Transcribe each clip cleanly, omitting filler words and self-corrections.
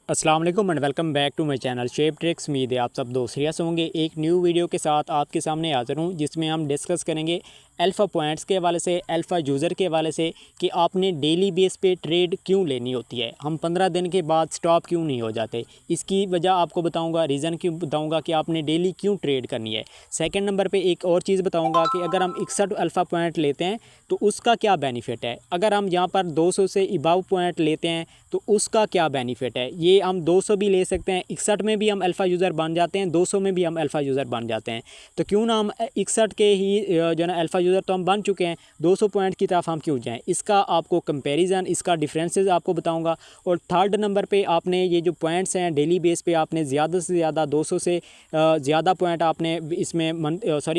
अस्सलाम वालेकुम and welcome back to my channel shape tricks. उम्मीद है आप सब दोस्त खैरियत होंगे। एक न्यू वीडियो के साथ आपके सामने हाजिर हूँ जिसमें हम डिस्कस करेंगे अल्फ़ा पॉइंट्स के हवाले से, अल्फ़ा यूज़र के हवाले से कि आपने डेली बेस पे ट्रेड क्यों लेनी होती है, हम 15 दिन के बाद स्टॉप क्यों नहीं हो जाते, इसकी वजह आपको बताऊंगा, रीज़न क्यों बताऊंगा कि आपने डेली क्यों ट्रेड करनी है। सेकंड नंबर पे एक और चीज़ बताऊंगा कि अगर हम 61 अल्फ़ा पॉइंट लेते हैं तो उसका क्या बेनिफिट है, अगर हम यहाँ पर 200 से अबव पॉइंट लेते हैं तो उसका क्या बेनिफिट है। ये हम 200 भी ले सकते हैं, 61 में भी हम अल्फ़ा यूज़र बन जाते हैं, 200 में भी हम अल्फ़ा यूज़र बन जाते हैं। तो क्यों ना हम 61 के ही जो ना अल्फ़ा यूज़र तो हम बन चुके हैं, 200 पॉइंट की तरफ हम क्यों जाएं। इसका आपको कंपैरिजन, इसका डिफरेंसेस आपको बताऊंगा। और थर्ड नंबर पे आपने ये जो पॉइंट्स हैं डेली बेस पे आपने ज़्यादा से ज़्यादा 200 से ज़्यादा पॉइंट आपने इसमें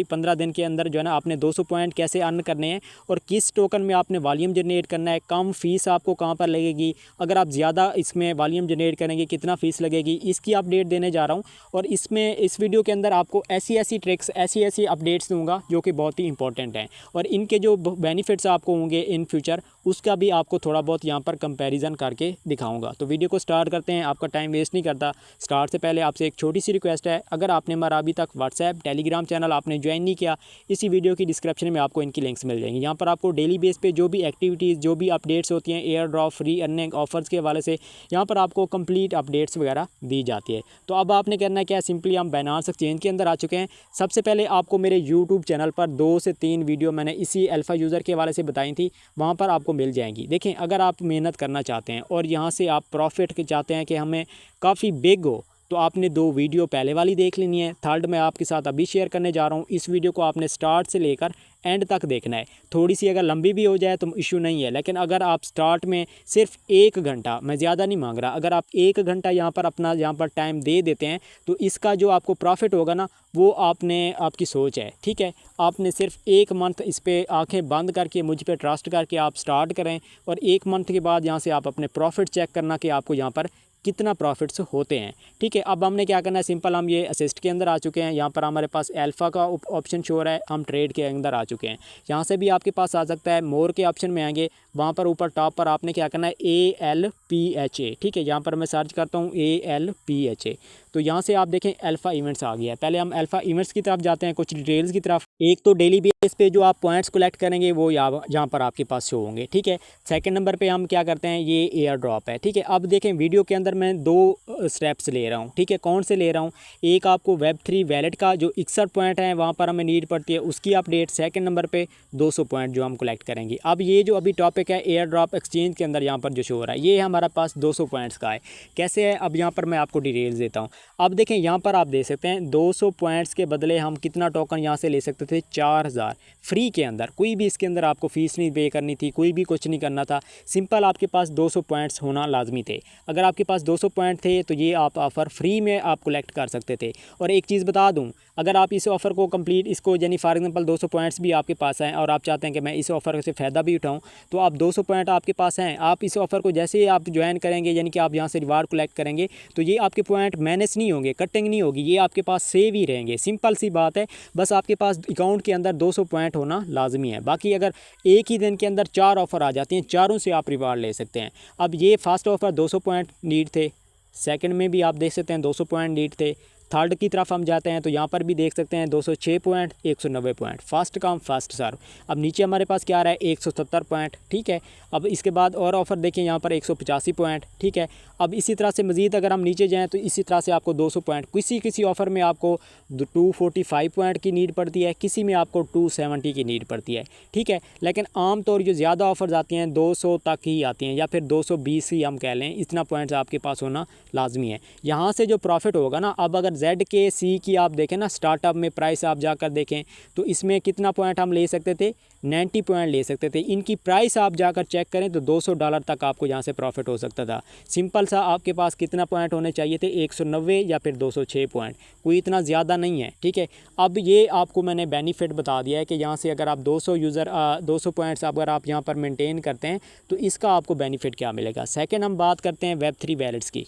15 दिन के अंदर जो है ना आपने 200 पॉइंट कैसे अर्न करने हैं और किस टोकन में आपने वॉल्यूम जनरेट करना है, कम फ़ीस आपको कहाँ पर लगेगी, अगर आप ज़्यादा इसमें वॉल्यूम जनरेट करेंगे कितना फ़ीस लगेगी, इसकी अपडेट देने जा रहा हूँ। और इसमें इस वीडियो के अंदर आपको ऐसी ट्रिक्स, ऐसी अपडेट्स दूंगा जो कि बहुत ही इंपॉर्टेंट हैं और इनके जो बेनिफिट्स आपको होंगे इन फ्यूचर उसका भी आपको थोड़ा बहुत यहाँ पर कंपैरिजन करके दिखाऊंगा। तो वीडियो को स्टार्ट करते हैं, आपका टाइम वेस्ट नहीं करता। स्टार्ट से पहले आपसे एक छोटी सी रिक्वेस्ट है, अगर आपने हमारा अभी तक व्हाट्सएप टेलीग्राम चैनल आपने ज्वाइन नहीं किया, इसी वीडियो की डिस्क्रिप्शन में आपको इनकी लिंक्स मिल जाएंगी। यहाँ पर आपको डेली बेस पे जो भी एक्टिविटीज़, जो भी अपडेट्स होती हैं, air drop, free earning offers के हवाले से यहाँ पर आपको कंप्लीट अपडेट्स वगैरह दी जाती है। तो अब आपने करना है क्या, सिंपली हम बाइनेंस एक्सचेंज के अंदर आ चुके हैं। सबसे पहले आपको मेरे यूट्यूब चैनल पर 2 से 3 वीडियो मैंने इसी अल्फ़ा यूज़र के हवाले से बताई थी, वहाँ पर आपको मिल जाएंगी। देखें, अगर आप मेहनत करना चाहते हैं और यहाँ से आप प्रॉफिट के चाहते हैं कि हमें काफ़ी बिग हो, तो आपने 2 वीडियो पहले वाली देख लेनी है। थर्ड मैं आपके साथ अभी शेयर करने जा रहा हूँ, इस वीडियो को आपने स्टार्ट से लेकर एंड तक देखना है। थोड़ी सी अगर लंबी भी हो जाए तो इशू नहीं है, लेकिन अगर आप स्टार्ट में सिर्फ 1 घंटा, मैं ज़्यादा नहीं मांग रहा, अगर आप 1 घंटा यहाँ पर अपना टाइम दे देते हैं तो इसका जो आपको प्रॉफिट होगा ना वो आपकी सोच है। ठीक है, आपने सिर्फ 1 मंथ इस पर आँखें बंद करके मुझ पर ट्रस्ट करके आप स्टार्ट करें और 1 मंथ के बाद यहाँ से आप अपने प्रॉफिट चेक करना कि आपको यहाँ पर कितना प्रॉफिट्स होते हैं। ठीक है, अब हमने क्या करना है, सिंपल हम ये असिस्ट के अंदर आ चुके हैं। यहाँ पर हमारे पास अल्फ़ा का ऑप्शन शो हो रहा है, हम ट्रेड के अंदर आ चुके हैं। यहाँ से भी आपके पास आ सकता है, मोर के ऑप्शन में आएंगे, वहाँ पर ऊपर टॉप पर आपने क्या करना है, ALPHA। ठीक है, यहाँ पर मैं सर्च करता हूँ ALPHA, तो यहाँ से आप देखें अल्फ़ा इवेंट्स आ गया है। पहले हम अल्फ़ा इवेंट्स की तरफ जाते हैं, कुछ डिटेल्स की तरफ। एक तो डेली बेस पे जो आप पॉइंट्स कलेक्ट करेंगे वो यहाँ पर आपके पास शो होंगे। ठीक है, सेकंड नंबर पे हम क्या करते हैं, ये एयर ड्रॉप है। ठीक है, अब देखें वीडियो के अंदर मैं 2 स्टेप्स ले रहा हूँ। ठीक है, कौन से ले रहा हूँ, एक आपको Web3 वैलेट का जो 61 पॉइंट है वहाँ पर हमें नीड पड़ती है उसकी अपडेट, सेकंड नंबर पे 200 पॉइंट जो हम कलेक्ट करेंगे। अब ये जो अभी टॉपिक है एयर ड्रॉप एक्सचेंज के अंदर यहाँ पर जो शो हो रहा है, ये हमारे पास 200 पॉइंट्स का है। कैसे है, अब यहाँ पर मैं आपको डिटेल्स देता हूँ। अब देखें, यहाँ पर आप देख सकते हैं 200 पॉइंट्स के बदले हम कितना टोकन यहाँ से ले सकते थे, 4000 फ्री के अंदर। कोई भी इसके अंदर आपको फ़ीस नहीं पे करनी थी, कोई भी कुछ नहीं करना था, सिंपल आपके पास 200 पॉइंट्स होना लाजमी थे। अगर आपके पास 200 पॉइंट थे तो ये आप ऑफ़र फ्री में आप कलेक्ट कर सकते थे। और एक चीज़ बता दूं, अगर आप इस ऑफ़र को कंप्लीट, इसको यानी फॉर एग्जांपल 200 पॉइंट्स भी आपके पास हैं और आप चाहते हैं कि मैं इस ऑफ़र से फ़ायदा भी उठाऊं, तो आप 200 पॉइंट आपके पास हैं, आप इस ऑफ़र को जैसे ही आप ज्वाइन करेंगे, यानी कि आप यहाँ से रिवार्ड कलेक्ट करेंगे, तो ये आपके पॉइंट माइनस नहीं होंगे, कटिंग नहीं होगी, ये आपके पास सेव ही रहेंगे। सिंपल सी बात है, बस आपके पास अकाउंट के अंदर 200 पॉइंट होना लाजमी है। बाकी अगर एक ही दिन के अंदर 4 ऑफ़र आ जाती हैं, चारों से आप रिवार्ड ले सकते हैं। अब ये फर्स्ट ऑफ़र 200 पॉइंट नीड थे, सेकंड में भी आप देख सकते हैं 200 पॉइंट नीड थे, थर्ड की तरफ हम जाते हैं तो यहाँ पर भी देख सकते हैं 206 point, 190 point, first come first serve. अब नीचे हमारे पास क्या आ रहा है, 170 पॉइंट। ठीक है, अब इसके बाद और ऑफ़र देखें, यहाँ पर 185 पॉइंट। ठीक है, अब इसी तरह से मज़ीद अगर हम नीचे जाएँ तो इसी तरह से आपको 200 पॉइंट, किसी ऑफ़र में आपको 245 पॉइंट की नीड पड़ती है, किसी में आपको 270 की नीड पड़ती है। ठीक है, लेकिन आम तौर जो ज़्यादा ऑफ़र्स आती हैं 200 तक ही आती हैं, या फिर 220 ही हम कह लें, इतना पॉइंट्स आपके पास होना लाजमी है। यहाँ से जो प्रॉफिट होगा ना, अब अगर ZKC की आप देखें ना, स्टार्टअप में प्राइस आप जाकर देखें तो इसमें कितना पॉइंट हम ले सकते थे, 90 पॉइंट ले सकते थे। इनकी प्राइस आप जाकर चेक करें तो $200 तक आपको यहाँ से प्रॉफिट हो सकता था। सिंपल सा आपके पास कितना पॉइंट होने चाहिए थे, 190 या फिर 206 पॉइंट, कोई इतना ज़्यादा नहीं है। ठीक है, अब ये आपको मैंने बेनिफिट बता दिया है कि यहाँ से अगर आप 200 पॉइंट्स अगर आप यहाँ पर मेंटेन करते हैं तो इसका आपको बेनिफिट क्या मिलेगा। सेकेंड हम बात करते हैं Web3 वैलेट्स की।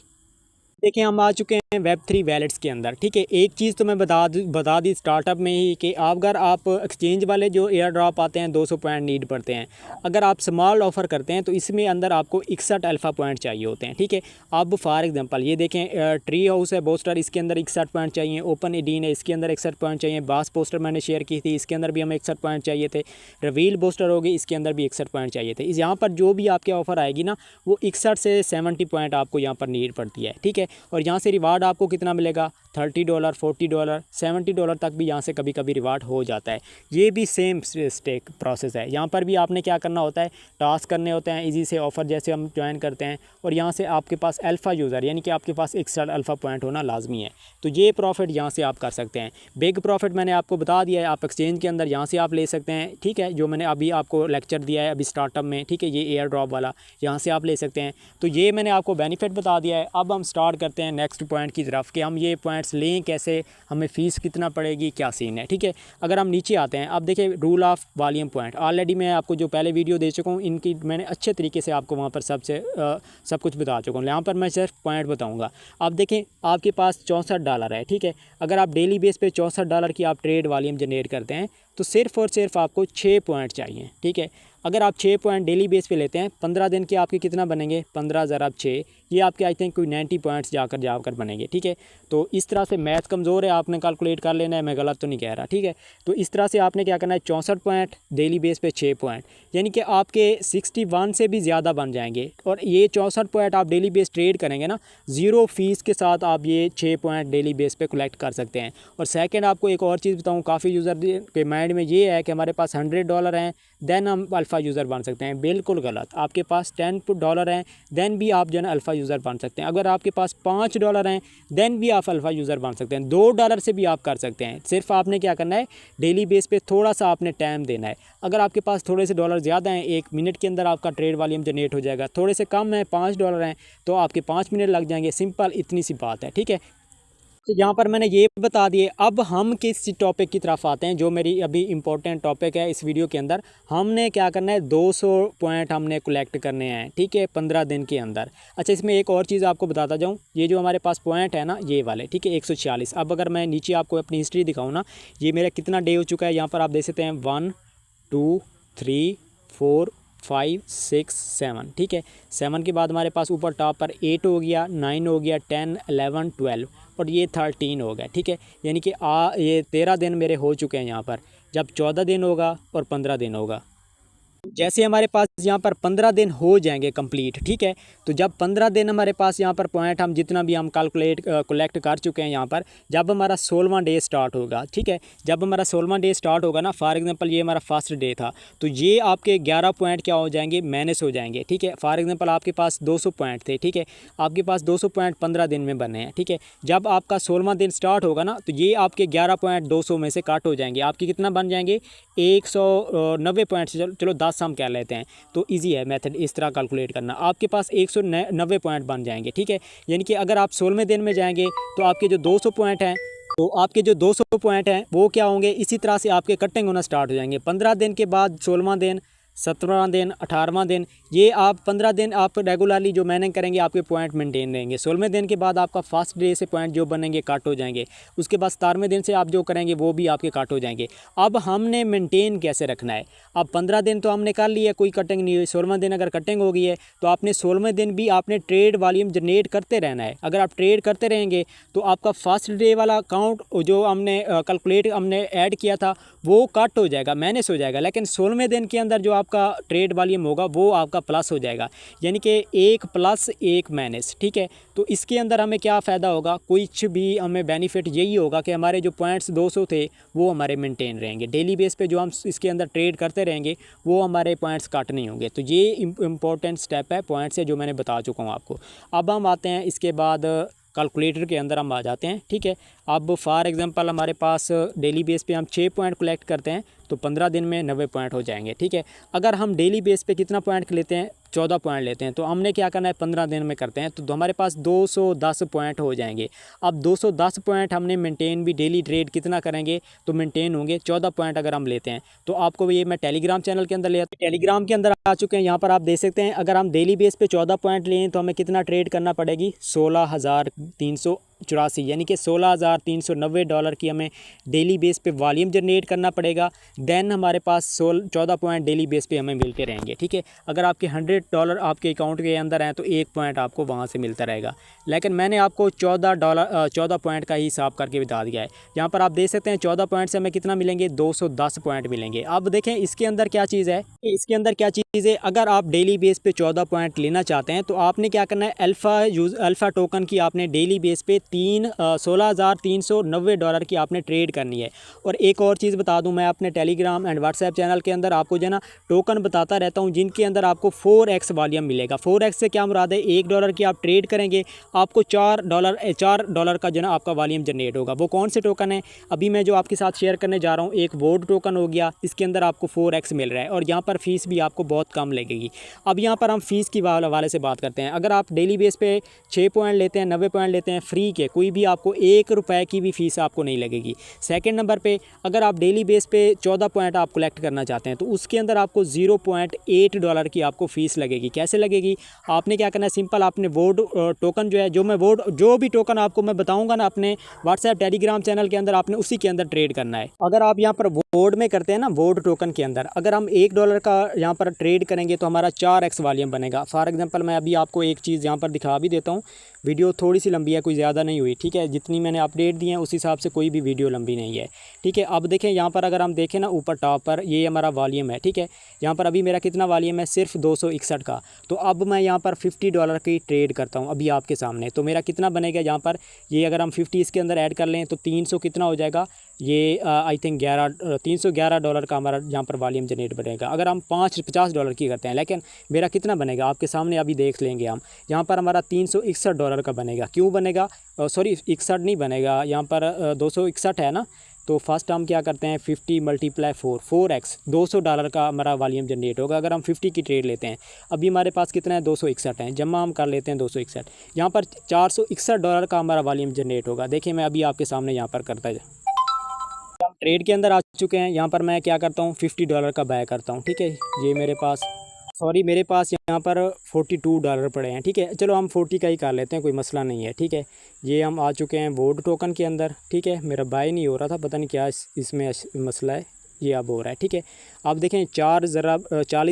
देखिए, हम आ चुके हैं Web3 वैलेट्स के अंदर, ठीक है। एक चीज़ तो मैं बता दी स्टार्टअप में ही कि अगर आप एक्सचेंज वाले जो एयर ड्रॉप आते हैं 200 पॉइंट नीड पड़ते हैं, अगर आप स्मॉल ऑफ़र करते हैं तो इसमें अंदर आपको 61 अल्फ़ा पॉइंट चाहिए होते हैं, ठीक है। अब फॉर एग्जांपल ये देखें, ट्री हाउस है बूस्टर, इसके अंदर 61 पॉइंट चाहिए। ओपन एडीन है, इसके अंदर 61 पॉइंट चाहिए। बास पोस्टर मैंने शेयर की थी, इसके अंदर भी हमें 61 पॉइंट चाहिए थे। रिवील बूस्टर होगी, इसके अंदर भी 61 पॉइंट चाहिए थे। यहाँ पर जो भी आपके ऑफ़र आएगी ना, वो 61 से 70 पॉइंट आपको यहाँ पर नीड पड़ती है, ठीक है। और यहाँ से रिवार्ड आपको कितना मिलेगा, $30, $40, $70 तक भी यहाँ से कभी कभी रिवार्ड हो जाता है। ये भी सेम स्टेक प्रोसेस है। यहाँ पर भी आपने क्या करना होता है, टास्क करने होते हैं इजी से, ऑफ़र जैसे हम ज्वाइन करते हैं, और यहाँ से आपके पास अल्फ़ा यूज़र यानी कि आपके पास 61 अल्फ़ा पॉइंट होना लाजमी है। तो ये प्रॉफिट यहाँ से आप कर सकते हैं। बिग प्रॉफिट मैंने आपको बता दिया है, आप एक्सचेंज के अंदर यहाँ से आप ले सकते हैं, ठीक है। जो मैंने अभी आपको लेक्चर दिया है अभी स्टार्टअप में, ठीक है, ये एयर ड्रॉप वाला यहाँ से आप ले सकते हैं। तो ये मैंने आपको बेनिफिट बता दिया है। अब हम स्टार्ट करते हैं नेक्स्ट पॉइंट की तरफ कि हम ये पॉइंट्स लें कैसे, हमें फ़ीस कितना पड़ेगी, क्या सीन है, ठीक है। अगर हम नीचे आते हैं, अब देखिए rule of volume point, already मैं आपको जो पहले वीडियो दे चुका हूँ, इनकी मैंने अच्छे तरीके से आपको वहाँ पर सब कुछ बता चुका हूँ। यहाँ पर मैं सिर्फ पॉइंट बताऊँगा। अब देखें आपके पास $64 है, ठीक है। अगर आप डेली बेस पे $64 की आप ट्रेड वॉल्यूम जनरेट करते हैं तो सिर्फ़ और सिर्फ आपको 6 पॉइंट चाहिए, ठीक है। अगर आप 6 पॉइंट डेली बेस पे लेते हैं, 15 दिन के आपके कितना बनेंगे, 15 ज़रा 6, ये आपके आई थिंक कोई 90 पॉइंट्स जाकर बनेंगे, ठीक है। तो इस तरह से मैथ कमज़ोर है, आपने कैलकुलेट कर लेना है, मैं गलत तो नहीं कह रहा, ठीक है। तो इस तरह से आपने क्या करना है, 64 पॉइंट डेली बेस पे 6 पॉइंट, यानी कि आपके 61 से भी ज़्यादा बन जाएंगे। और ये 64 पॉइंट आप डेली बेस ट्रेड करेंगे ना, ज़ीरो फीस के साथ आप ये 6 पॉइंट डेली बेस पे कलेक्ट कर सकते हैं। और सेकंड आपको एक और चीज़ बताऊँ, काफ़ी यूज़र के माइंड में ये है कि हमारे पास $100 हैं देन हम अल्फ़ा यूज़र बन सकते हैं। बिल्कुल गलत। आपके पास $10 हैं देन भी आप जो है ना अल्फ़ा यूज़र बन सकते हैं। अगर आपके पास $5 हैं देन भी आप अल्फ़ा यूज़र बन सकते हैं। $2 से भी आप कर सकते हैं। सिर्फ आपने क्या करना है, डेली बेस पे थोड़ा सा आपने टाइम देना है। अगर आपके पास थोड़े से डॉलर ज़्यादा हैं, 1 मिनट के अंदर आपका ट्रेड वॉल्यूम जनरेट हो जाएगा। थोड़े से कम है, $5 हैं, तो आपके 5 मिनट लग जाएंगे। सिंपल इतनी सी बात है, ठीक है। तो यहाँ पर मैंने ये बता दिए। अब हम किस टॉपिक की तरफ आते हैं, जो मेरी अभी इम्पोर्टेंट टॉपिक है इस वीडियो के अंदर। हमने क्या करना है, 200 पॉइंट हमने कलेक्ट करने हैं, ठीक है, 15 दिन के अंदर। अच्छा, इसमें एक और चीज़ आपको बताता जाऊँ, ये जो हमारे पास पॉइंट है ना, ये वाले, ठीक है, 146। अब अगर मैं नीचे आपको अपनी हिस्ट्री दिखाऊँ ना, ये मेरा कितना डे हो चुका है, यहाँ पर आप देख सकते हैं 1 2 3 4 5 6 7, ठीक है। 7 के बाद हमारे पास ऊपर टॉप पर 8 हो गया, 9 हो गया, 10 11 12 और ये 13 हो गया, ठीक है। यानी कि ये 13 दिन मेरे हो चुके हैं यहाँ पर। जब 14 दिन होगा और 15 दिन होगा, जैसे हमारे पास यहाँ पर 15 दिन हो जाएंगे कंप्लीट, ठीक है। तो जब 15 दिन हमारे पास यहाँ पर पॉइंट हम जितना भी हम कलेक्ट कर चुके हैं यहाँ पर, जब हमारा 16वां डे स्टार्ट होगा, ठीक है, जब हमारा 16वां डे स्टार्ट होगा ना, फॉर एग्जांपल ये हमारा फर्स्ट डे था, तो ये आपके 11 पॉइंट क्या हो जाएंगे, माइनस हो जाएंगे, ठीक है। फॉर एग्जांपल आपके पास 200 पॉइंट थे, ठीक है, आपके पास 200 पॉइंट 15 दिन में बने हैं, ठीक है। जब आपका 16वां दिन स्टार्ट होगा ना, तो ये आपके 11 पॉइंट 200 में से कट हो जाएंगे। आपके कितना बन जाएंगे, 190 पॉइंट से चलो 10 हम कह लेते हैं, तो इजी है मेथड इस तरह कैलकुलेट करना। आपके पास 190 पॉइंट बन जाएंगे, ठीक है। यानी कि अगर आप 16वें दिन में जाएंगे तो आपके जो 200 पॉइंट हैं, तो आपके जो 200 पॉइंट हैं वो क्या होंगे, इसी तरह से आपके कटिंग होना स्टार्ट हो जाएंगे। 15 दिन के बाद 16वां दिन, 17वां दिन, 18वां दिन, ये आप 15 दिन आप रेगुलरली जो मैनेज करेंगे, आपके पॉइंट मेंटेन रहेंगे। 16वें दिन के बाद आपका फर्स्ट डे से पॉइंट जो बनेंगे कट हो जाएंगे। उसके बाद 17वें दिन से आप जो करेंगे वो भी आपके कट हो जाएंगे। अब हमने मेंटेन कैसे रखना है, अब 15 दिन तो हमने कर लिया, कोई कटिंग नहीं हुई। 16वां दिन अगर कटिंग हो गई है तो आपने 16वें दिन भी आपने ट्रेड वॉल्यूम जनरेट करते रहना है। अगर आप ट्रेड करते रहेंगे तो आपका फर्स्ट डे वाला अकाउंट जो हमने कैलकुलेट हमने ऐड किया था वो कट हो जाएगा, माइनस हो जाएगा। लेकिन 16वें दिन के अंदर जो आपका ट्रेड वॉल्यूम होगा वो आपका प्लस हो जाएगा, यानी कि 1 प्लस 1 माइनस, ठीक है। तो इसके अंदर हमें क्या फ़ायदा होगा, कुछ भी हमें बेनिफिट यही होगा कि हमारे जो पॉइंट्स 200 थे वो हमारे मेंटेन रहेंगे। डेली बेस पे जो हम इसके अंदर ट्रेड करते रहेंगे वो हमारे पॉइंट्स कट नहीं होंगे। तो ये इम्पोर्टेंट स्टेप है पॉइंट्स है जो मैंने बता चुका हूँ आपको। अब हम आते हैं इसके बाद कैलकुलेटर के अंदर हम आ जाते हैं, ठीक है। अब फॉर एग्जांपल हमारे पास डेली बेस पे हम 6 पॉइंट कलेक्ट करते हैं तो 15 दिन में 90 पॉइंट हो जाएंगे, ठीक है। अगर हम डेली बेस पे कितना पॉइंट लेते हैं, 14 पॉइंट लेते हैं, तो हमने क्या करना है, 15 दिन में करते हैं तो हमारे पास 210 पॉइंट हो जाएंगे। अब 210 पॉइंट हमने मेंटेन भी, डेली ट्रेड कितना करेंगे तो मेंटेन होंगे 14 पॉइंट अगर हम लेते हैं। तो आपको ये मैं टेलीग्राम चैनल के अंदर ले, टेलीग्राम के अंदर आ चुके हैं। यहाँ पर आप देख सकते हैं अगर हम डेली बेस पे 14 पॉइंट लें तो हमें कितना ट्रेड करना पड़ेगी, 16,300 $16,384 यानी कि $16,390 की हमें डेली बेस पे वॉल्यूम जनरेट करना पड़ेगा। देन हमारे पास 14 पॉइंट डेली बेस पे हमें मिलते रहेंगे, ठीक है। अगर आपके $100 आपके अकाउंट के अंदर हैं तो 1 पॉइंट आपको वहाँ से मिलता रहेगा। लेकिन मैंने आपको $14 पॉइंट का ही हिसाब करके बता दिया है। यहाँ पर आप देख सकते हैं 14 पॉइंट से हमें कितना मिलेंगे, 210 पॉइंट मिलेंगे। अब देखें इसके अंदर क्या चीज़ है, अगर आप डेली बेस पे 14 पॉइंट लेना चाहते हैं तो आपने क्या करना है, अल्फ़ा टोकन की आपने डेली बेस पे $16,390 की आपने ट्रेड करनी है। और एक और चीज़ बता दूं, मैं अपने टेलीग्राम एंड व्हाट्सएप चैनल के अंदर आपको जो है ना टोकन बताता रहता हूं जिनके अंदर आपको 4x वॉल्यूम मिलेगा। 4x से क्या मुराद है, $1 की आप ट्रेड करेंगे आपको $4 का जो है ना आपका वॉल्यूम जनरेट होगा। वो कौन से टोकन है, अभी मैं जो आपके साथ शेयर करने जा रहा हूँ, एक वोड टोकन हो गया, इसके अंदर आपको 4x मिल रहा है और यहाँ पर फीस भी आपको बहुत कम लगेगी। अब यहाँ पर हम फीस की हवाले से बात करते हैं। अगर आप डेली बेस पे 6 पॉइंट लेते हैं, 90 पॉइंट लेते हैं फ्री के, कोई भी आपको ₹1 की भी फ़ीस आपको नहीं लगेगी। सेकंड नंबर पे अगर आप डेली बेस पे 14 पॉइंट आप कलेक्ट करना चाहते हैं तो उसके अंदर आपको $0.8 की आपको फ़ीस लगेगी। कैसे लगेगी, आपने क्या करना है, सिंपल आपने वोड टोकन जो है, जो भी टोकन आपको मैं बताऊँगा ना अपने व्हाट्सएप टेलीग्राम चैनल के अंदर, आपने उसी के अंदर ट्रेड करना है। अगर आप यहाँ पर वोड में करते हैं ना, वोड टोकन के अंदर अगर हम $1 का यहाँ पर ट्रेड करेंगे तो हमारा 4x वॉल्यूम बनेगा। फॉर एग्जांपल मैं अभी आपको एक चीज़ यहाँ पर दिखा भी देता हूँ। वीडियो थोड़ी सी लंबी है, कोई ज़्यादा नहीं हुई, ठीक है। जितनी मैंने अपडेट दी है उस हिसाब से कोई भी वीडियो लंबी नहीं है, ठीक है। अब देखें यहाँ पर अगर हम देखें ना ऊपर टॉप पर ये हमारा वॉल्यूम है, ठीक है। यहाँ पर अभी मेरा कितना वॉल्यूम है, सिर्फ 261 का। तो अब मैं यहाँ पर $50 की ट्रेड करता हूँ अभी आपके सामने, तो मेरा कितना बनेगा यहाँ पर, ये अगर हम 50 इसके अंदर ऐड कर लें तो 300 कितना हो जाएगा, ये आई थिंक $311 का हमारा यहाँ पर वॉल्यूम जनरेट बनेगा। अगर हम $50 की करते हैं, लेकिन मेरा कितना बनेगा आपके सामने अभी देख लेंगे हम। यहाँ पर हमारा $361 का बनेगा। क्यों बनेगा, सॉरी 61 नहीं बनेगा, यहाँ पर 261 है ना। तो फर्स्ट हम क्या करते हैं, 50 × 4x $200 का हमारा वॉल्यूम जनरेट होगा अगर हम 50 की ट्रेड लेते हैं। अभी हमारे पास कितना है, 261 है, जमा हम कर लेते हैं 261, यहाँ पर $461 का हमारा वॉल्यूम जनरेट होगा। देखिए मैं अभी आपके सामने यहाँ पर करता है, हम ट्रेड के अंदर आ चुके हैं। यहाँ पर मैं क्या करता हूँ, $50 का बाय करता हूँ, ठीक है। ये मेरे पास यहाँ पर $42 पड़े हैं, ठीक है। चलो हम 40 का ही कर लेते हैं, कोई मसला नहीं है, ठीक है। ये हम आ चुके हैं वोड टोकन के अंदर, ठीक है। मेरा बाय नहीं हो रहा था, पता नहीं क्या इसमें मसला है, ये अब हो रहा है, ठीक है। आप देखें 40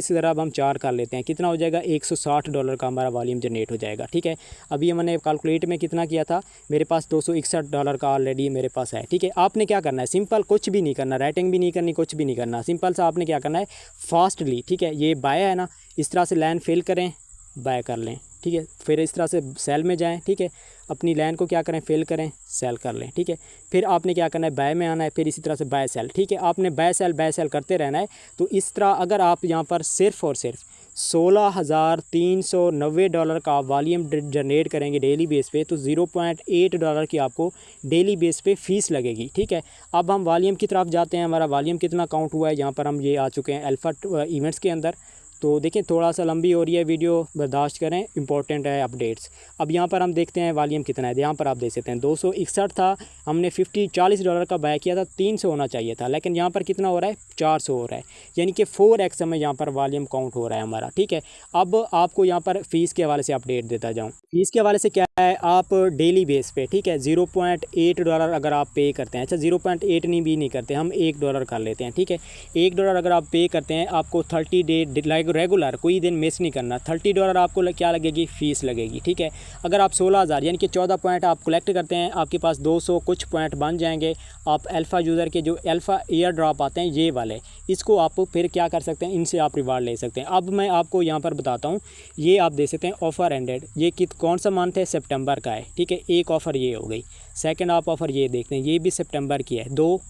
ज़रा हम 4 कर लेते हैं, कितना हो जाएगा, $160 का हमारा वॉल्यूम जनरेट हो जाएगा, ठीक है। अभी मैंने कैलकुलेट में कितना किया था, मेरे पास $261 का ऑलरेडी मेरे पास है, ठीक है। आपने क्या करना है, सिंपल कुछ भी नहीं करना, राइटिंग भी नहीं करनी, कुछ भी नहीं करना, सिंपल सा आपने क्या करना है, फास्टली, ठीक है। ये बाय है ना, इस तरह से लाइन फिल करें, बाय कर लें, ठीक है। फिर इस तरह से सेल में जाएं, ठीक है। अपनी लाइन को क्या करें, फिल करें, सेल कर लें, ठीक है। फिर आपने क्या करना है, बाय में आना है, फिर इसी तरह से बाय सेल, ठीक है। आपने बाय सेल करते रहना है। तो इस तरह अगर आप यहाँ पर सिर्फ़ और सिर्फ $16,390 का वॉल्यूम जनरेट करेंगे डेली बेस पे तो $0.8 की आपको डेली बेस पे फ़ीस लगेगी, ठीक है। अब हम वॉल्यूम की तरफ जाते हैं, हमारा वॉल्यूम कितना काउंट हुआ है, यहाँ पर हम ये आ चुके हैं अल्फ़ा इवेंट्स के अंदर। तो देखिए थोड़ा सा लंबी हो रही है वीडियो, बर्दाश्त करें, इंपॉर्टेंट है अपडेट्स। अब यहाँ पर हम देखते हैं वॉल्यूम कितना है, यहाँ पर आप देख सकते हैं 261 था, हमने $40 का बाय किया था, 300 होना चाहिए था, लेकिन यहाँ पर कितना हो रहा है, 400 हो रहा है, यानी कि 4x हमें यहाँ पर वॉल्यूम काउंट हो रहा है हमारा, ठीक है। अब आपको यहाँ पर फ़ीस के हवाले से अपडेट देता जाऊँ। फ़ीस के हवाले से क्या है, आप डेली बेस पे, ठीक है, $0.8 अगर आप पे करते हैं, अच्छा 0.8 नहीं करते, हम $1 कर लेते हैं, ठीक है। $1 अगर आप पे करते हैं, आपको 30 डे रेगुलर कोई दिन मिस नहीं करना, $30 आपको क्या लगेगी, फ़ीस लगेगी, ठीक है। अगर आप 16,000 यानी कि 14 पॉइंट आप कलेक्ट करते हैं, आपके पास 200 कुछ पॉइंट बन जाएंगे। आप अल्फ़ा यूज़र के जो अल्फ़ा एयर ड्रॉप आते हैं ये वाले, इसको आप फिर क्या कर सकते हैं, इनसे आप रिवार्ड ले सकते हैं। अब मैं आपको यहाँ पर बताता हूँ, ये आप देख सकते हैं ऑफ़र एंडेड, ये कौन सा मंथ है, सितंबर का है, ठीक है। एक ऑफ़र ये हो गई, सेकंड आप ऑफ़र ये देखते हैं, ये भी सितंबर की है 2,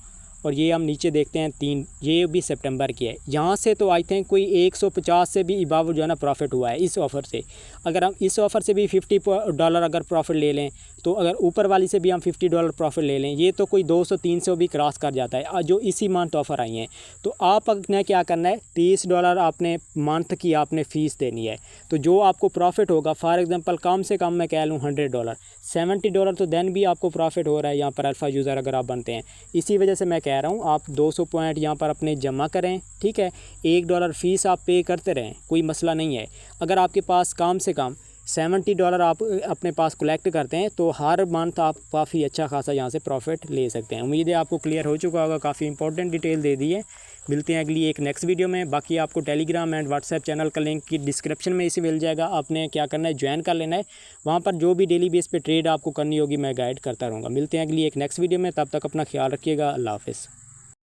और ये हम नीचे देखते हैं 3, ये भी सितंबर की है। यहाँ से तो आई थिंक कोई 150 से भी अबव जो है ना प्रॉफिट हुआ है इस ऑफ़र से। अगर हम इस ऑफ़र से भी $50 अगर प्रॉफिट ले लें, तो अगर ऊपर वाली से भी हम $50 प्रॉफिट ले लें, ये तो कोई 200-300 भी क्रॉस कर जाता है जो इसी मंथ ऑफ़र आई हैं। तो आपने क्या करना है, $30 आपने मंथ की आपने फ़ीस देनी है। तो जो आपको प्रॉफिट होगा, फॉर एग्जांपल कम से कम मैं कह लूँ $100, $70 तो देन भी आपको प्रॉफिट हो रहा है यहाँ पर अल्फ़ा यूज़र अगर आप बनते हैं। इसी वजह से मैं कह रहा हूँ आप 200 पॉइंट यहाँ पर अपने जमा करें, ठीक है। $1 फ़ीस आप पे करते रहें, कोई मसला नहीं है। अगर आपके पास कम से कम $70 आप अपने पास कलेक्ट करते हैं तो हर मंथ आप काफ़ी अच्छा खासा यहाँ से प्रॉफिट ले सकते हैं। उम्मीद है आपको क्लियर हो चुका होगा, काफ़ी इंपॉर्टेंट डिटेल दे दी है। मिलते हैं अगली एक नेक्स्ट वीडियो में। बाकी आपको टेलीग्राम एंड व्हाट्सएप चैनल का लिंक की डिस्क्रिप्शन में इसे मिल जाएगा। आपने क्या करना है, ज्वाइन कर लेना है। वहाँ पर जो भी डेली बेस पे ट्रेड आपको करनी होगी मैं गाइड करता रहूँगा। मिलते हैं अगली एक नेक्स्ट वीडियो में, तब तक अपना ख्याल रखिएगा। अल्लाह हाफ़िज़।